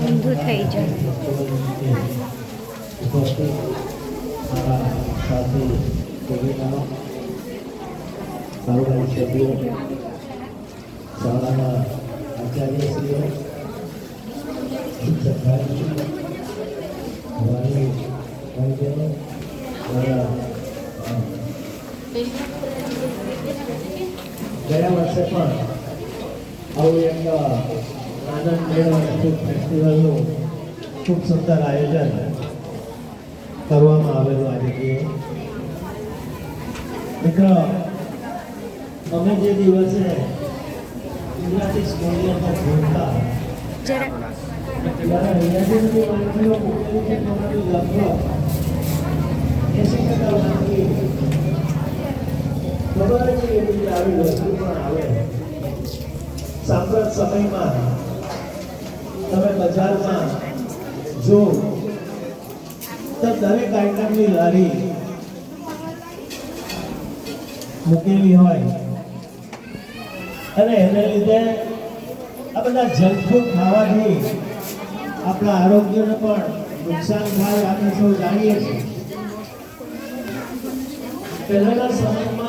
ઊંધું થઈ જાય. કારોબારી સભ્યો, શાળાના આચાર્યશ્રીઓ, શિક્ષક ભાઈઓ, વાલી ભાઈબહેનો, ગયા વર્ષે પણ આવું એક આનંદ મેળો ફેસ્ટિવલનું ખૂબ સુંદર આયોજન કરવામાં આવેલું આજે. મિત્રો, અમે જે દિવસે ગુજરાતી સ્કૂલની અંદર ભણતા ત્યારે અહીંયાથી વાનગીઓ મૂકેલી છે, તમારી લગભગ 80% વાનગી ખબર જ છે કે આવી વસ્તુ પણ આવે. સાંપ્રત સમયમાં તમે બજારમાં જો તો દરેક આઈટમની લારી મૂકેલી હોય અને એને લીધે આ બધા જંક ફૂડ ખાવાથી આપણા આરોગ્યને પણ નુકસાન થાય, આપણે સૌ જાણીએ છીએ. પહેલાના સમયમાં